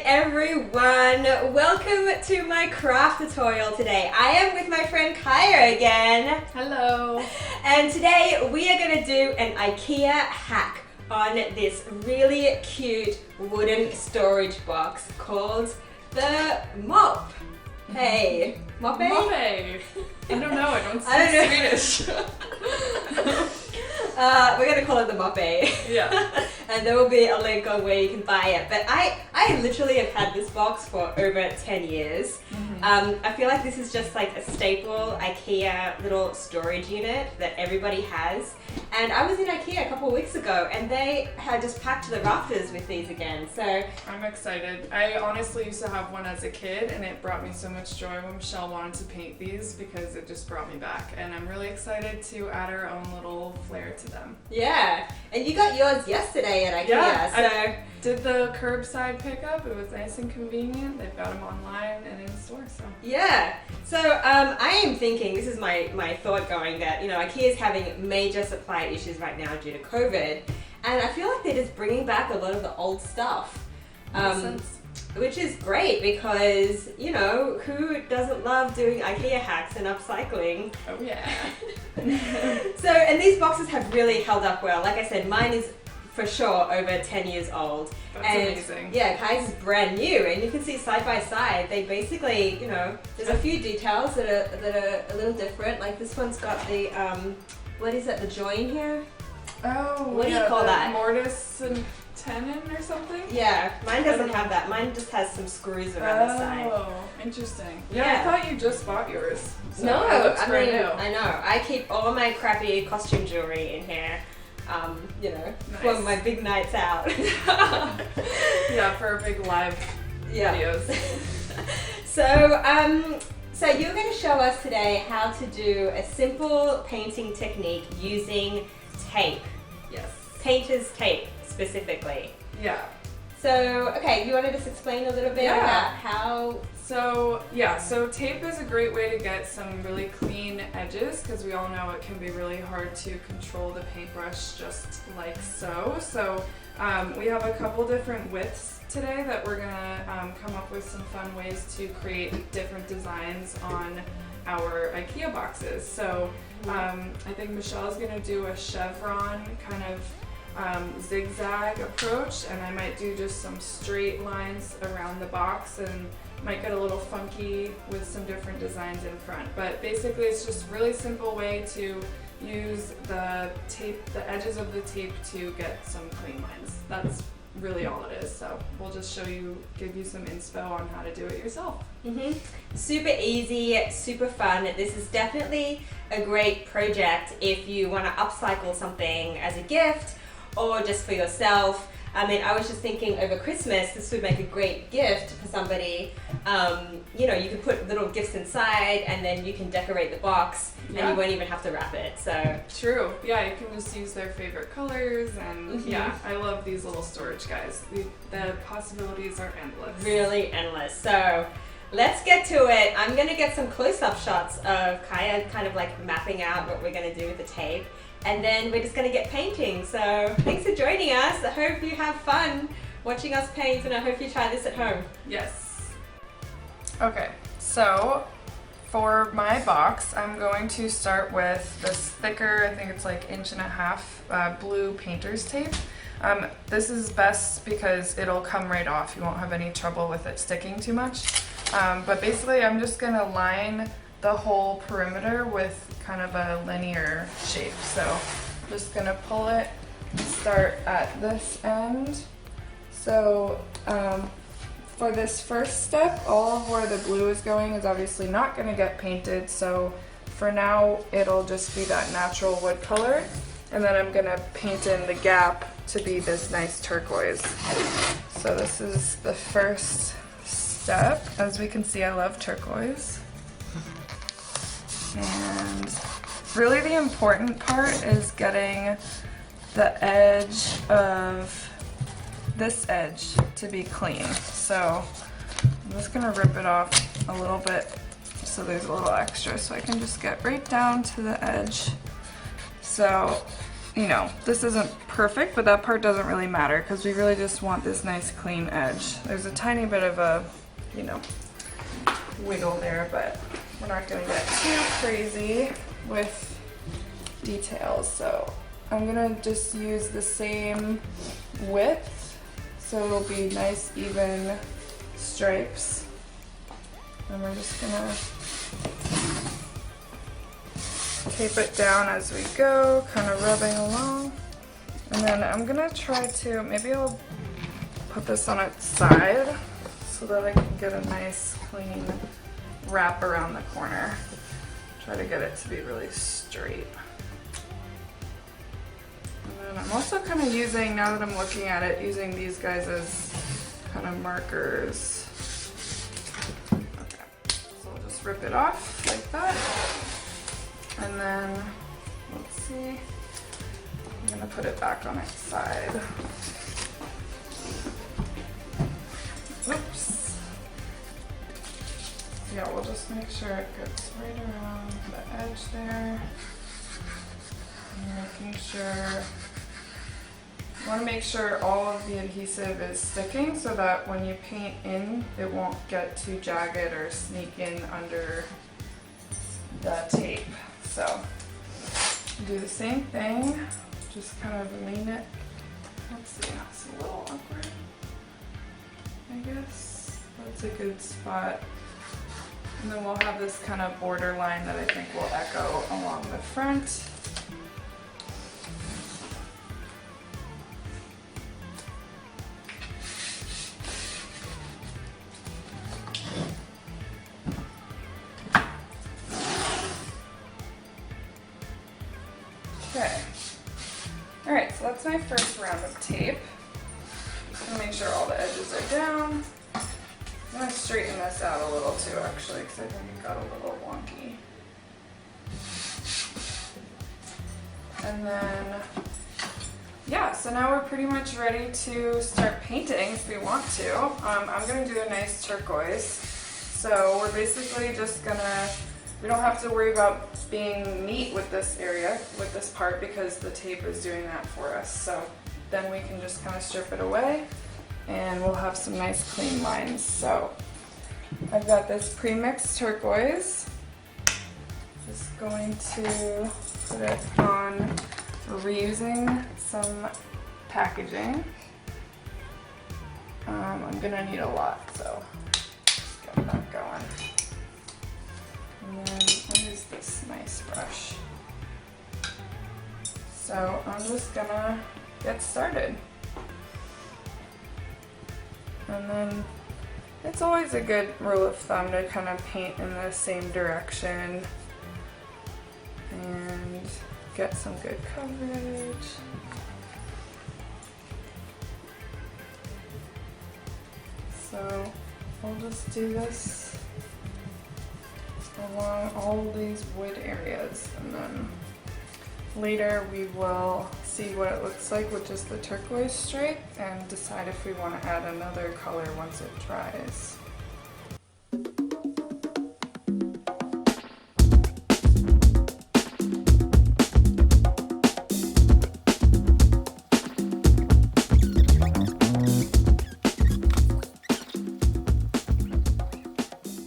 everyone, welcome to my craft tutorial today. I am with my friend Caia again. Hello. And today we are going to do an IKEA hack on this really cute wooden storage box called the Moppe. Hey, Moppe? Moppe. I don't know, I don't speak Swedish. We're going to call it the Moppe. Yeah. And there will be a link on where you can buy it. But I literally have had this box for over 10 years. Mm-hmm. I feel like this is just like a staple IKEA little storage unit that everybody has. And I was in IKEA a couple of weeks ago and they had just packed the rafters with these again. So I'm excited. I honestly used to have one as a kid and it brought me so much joy when Michelle wanted to paint these because it just brought me back. And I'm really excited to add our own little flair to them. Yeah. And you got yours yesterday at IKEA. Yeah, so I did the curbside pickup. It was nice and convenient. They've got them online and in store. So yeah. So I am thinking, this is my thought going, that, you know, IKEA is having major supply issues right now due to COVID. And I feel like they're just bringing back a lot of the old stuff. Which is great because, you know, who doesn't love doing IKEA hacks and upcycling? Oh yeah. So, and these boxes have really held up well. Like I said, mine is for sure over 10 years old. That's amazing. Yeah, Kai's is brand new, and you can see side by side, they basically, you know, there's a few details that are a little different. Like this one's got the, what is it, the join here? Oh, what do you call that? Mortise and tenon or something? Yeah, mine doesn't have that. Mine just has some screws around the side. Oh, interesting. Yeah, Yeah. I thought you just bought yours. So No, it looks I brand mean, new. I know. I keep all my crappy costume jewelry in here, you know, for my big nights out. Yeah, for big live videos. So you're going to show us today how to do a simple painting technique using tape. Yes. Painter's tape, specifically. Yeah. So, okay, you want to just explain a little bit about how... So tape is a great way to get some really clean edges because we all know it can be really hard to control the paintbrush just like so. So we have a couple different widths today that we're gonna come up with some fun ways to create different designs on our IKEA boxes. So I think Michelle's gonna do a chevron kind of zigzag approach, and I might do just some straight lines around the box and might get a little funky with some different designs in front. But basically it's just a really simple way to use the tape, the edges of the tape to get some clean lines. That's really all it is. So we'll just give you some inspo on how to do it yourself. Mm-hmm. Super easy, super fun. This is definitely a great project if you want to upcycle something as a gift or just for yourself. I mean, I was just thinking over Christmas, this would make a great gift for somebody. You know, you could put little gifts inside and then you can decorate the box and you won't even have to wrap it, so. True, yeah, you can just use their favorite colors and yeah, I love these little storage guys. The possibilities are endless. Really endless. So let's get to it. I'm gonna get some close-up shots of Caia kind of like mapping out what we're gonna do with the tape. And then we're just going to get painting. So thanks for joining us. I hope you have fun watching us paint, and I hope you try this at home. Yes. Okay, so for my box, I'm going to start with this thicker, I think it's like 1.5 inch blue painter's tape. This is best because it'll come right off. You won't have any trouble with it sticking too much. But basically I'm just going to line the whole perimeter with kind of a linear shape. So I'm just gonna pull it, start at this end. So for this first step, all of where the blue is going is obviously not gonna get painted. So for now, it'll just be that natural wood color. And then I'm gonna paint in the gap to be this nice turquoise. So this is the first step. As we can see, I love turquoise. And really the important part is getting the edge of this edge to be clean. So I'm just gonna rip it off a little bit so there's a little extra so I can just get right down to the edge. So you know, this isn't perfect, but that part doesn't really matter because we really just want this nice clean edge. There's a tiny bit of a, you know, wiggle there, but we're not gonna get too crazy with details. So I'm gonna just use the same width, so it'll be nice even stripes. And we're just gonna tape it down as we go, kind of rubbing along. And then I'm gonna try to, maybe I'll put this on its side so that I can get a nice clean wrap around the corner. Try to get it to be really straight. And then I'm also kind of using, now that I'm looking at it, using these guys as kind of markers. Okay, so I'll just rip it off like that. And then, let's see, I'm gonna put it back on its side. Oops. Yeah, we'll just make sure it gets right around the edge there. And making sure, you wanna make sure all of the adhesive is sticking so that when you paint in, it won't get too jagged or sneak in under the tape. So do the same thing, just kind of lean it. Let's see, it's a little awkward, I guess. That's a good spot. And then we'll have this kind of border line that I think will echo along the front. Okay. Alright, so that's my first round of tape. Just gonna make sure all the edges are down. I'm gonna straighten this out a little too, actually, because I think it got a little wonky. And then, yeah, so now we're pretty much ready to start painting if we want to. I'm gonna do a nice turquoise. So we're basically just gonna, we don't have to worry about being neat with this area, with this part, because the tape is doing that for us. So then we can just kind of strip it away and we'll have some nice clean lines. So I've got this pre-mixed turquoise. Just going to put it on, we're reusing some packaging. I'm gonna need a lot, so just get that going. And then I'll use this nice brush. So I'm just gonna get started. And then it's always a good rule of thumb to kind of paint in the same direction and get some good coverage. So I'll just do this along all these wood areas, and then later we will see what it looks like with just the turquoise stripe and decide if we want to add another color once it dries.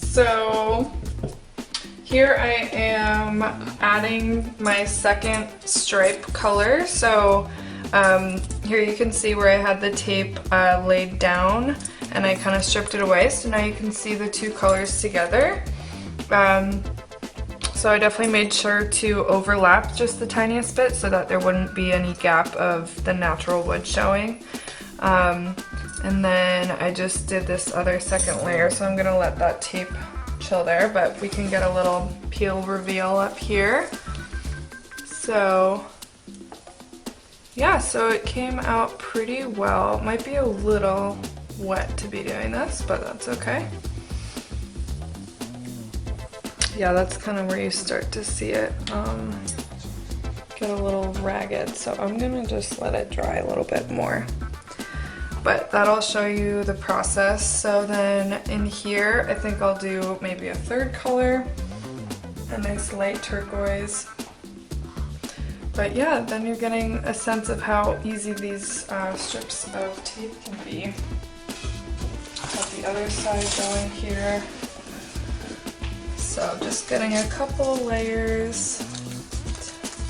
So here I am adding my second stripe color. So here you can see where I had the tape laid down and I kind of stripped it away. So now you can see the two colors together. So I definitely made sure to overlap just the tiniest bit so that there wouldn't be any gap of the natural wood showing. And then I just did this other second layer, so I'm gonna let that tape chill there, but we can get a little peel reveal up here. So yeah, so it came out pretty well. It might be a little wet to be doing this, but that's okay. Yeah, that's kind of where you start to see it get a little ragged, so I'm gonna just let it dry a little bit more. But that'll show you the process. So then in here, I think I'll do maybe a third color, a nice light turquoise. But yeah, then you're getting a sense of how easy these strips of tape can be. Got the other side going here. So just getting a couple layers,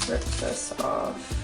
rip this off.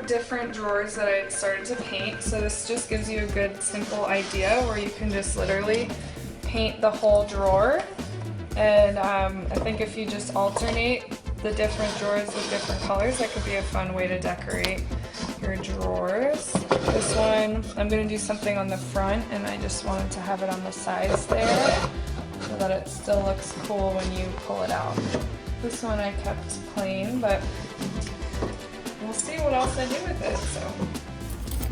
Different drawers that I started to paint, so this just gives you a good simple idea where you can just literally paint the whole drawer. And I think if you just alternate the different drawers with different colors, that could be a fun way to decorate your drawers. This one, I'm going to do something on the front, and I just wanted to have it on the sides there so that it still looks cool when you pull it out. This one I kept plain, but we'll see what else I do with it.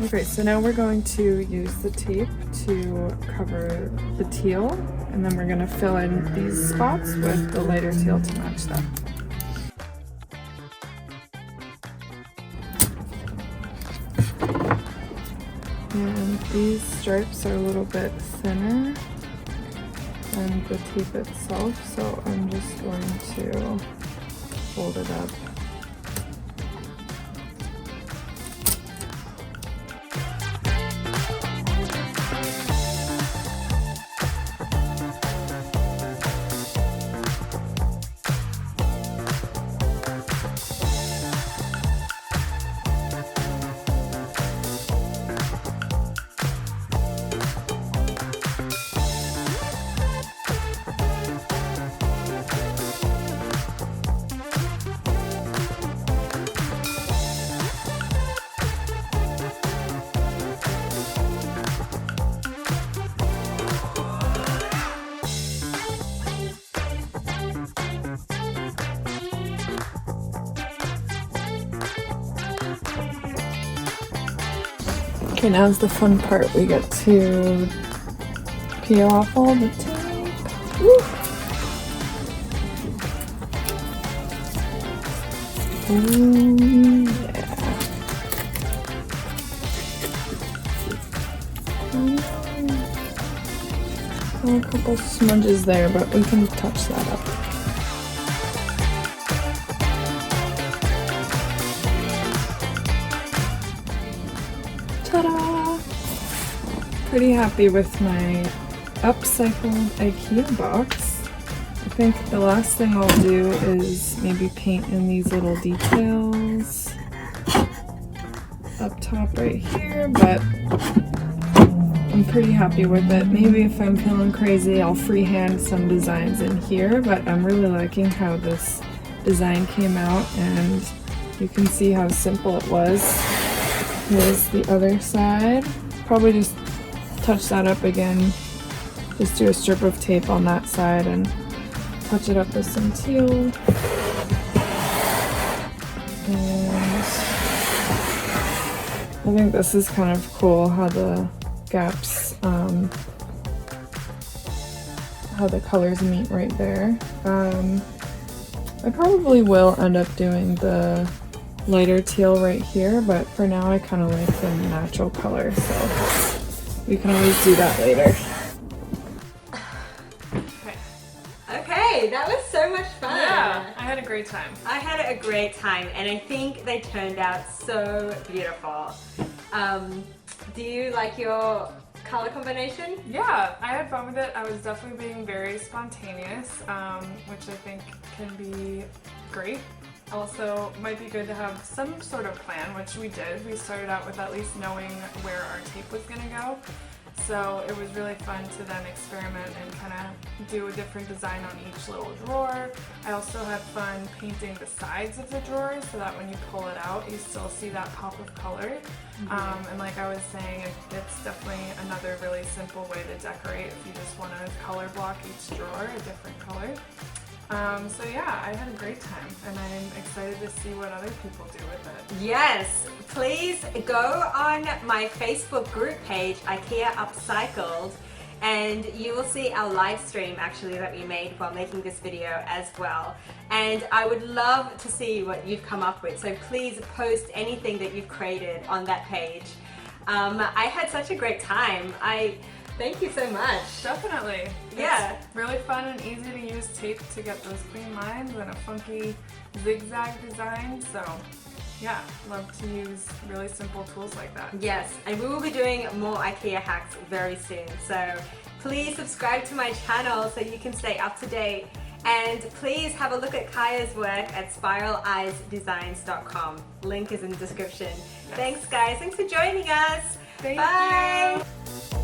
Okay, so now we're going to use the tape to cover the teal, and then we're going to fill in these spots with the lighter teal to match that. And these stripes are a little bit thinner than the tape itself, so I'm just going to fold it up. Okay, now's the fun part. We get to peel off all the tape. Woo! Yeah. A couple smudges there, but we can touch that up. Ta-da! Pretty happy with my upcycled IKEA box. I think the last thing I'll do is maybe paint in these little details up top right here, but I'm pretty happy with it. Maybe if I'm feeling crazy, I'll freehand some designs in here, but I'm really liking how this design came out, and you can see how simple it was. Here's the other side. Probably just touch that up again. Just do a strip of tape on that side and touch it up with some teal. And I think this is kind of cool how the gaps, how the colors meet right there. I probably will end up doing the lighter teal right here, but for now I kind of like the natural color, so we can always do that later. Okay, that was so much fun. Yeah, I had a great time. I had a great time, and I think they turned out so beautiful. Do you like your color combination? Yeah, I had fun with it. I was definitely being very spontaneous, which I think can be great. Also, might be good to have some sort of plan, which we did. We started out with at least knowing where our tape was going to go. So it was really fun to then experiment and kind of do a different design on each little drawer. I also had fun painting the sides of the drawers so that when you pull it out, you still see that pop of color. And like I was saying, it's definitely another really simple way to decorate if you just want to color block each drawer a different color. So yeah, I had a great time and I'm excited to see what other people do with it. Yes, please go on my Facebook group page, IKEA Upcycled, and you will see our live stream actually that we made while making this video as well. And I would love to see what you've come up with, so please post anything that you've created on that page. I had such a great time. Thank you so much. Definitely. Yeah. It's really fun and easy to use tape to get those clean lines and a funky zigzag design. So yeah, love to use really simple tools like that. Yes, and we will be doing more IKEA hacks very soon. So please subscribe to my channel so you can stay up to date. And please have a look at Caia's work at SpiralEyezDesigns.com. Link is in the description. Yes. Thanks guys, thanks for joining us. Thank Bye. you.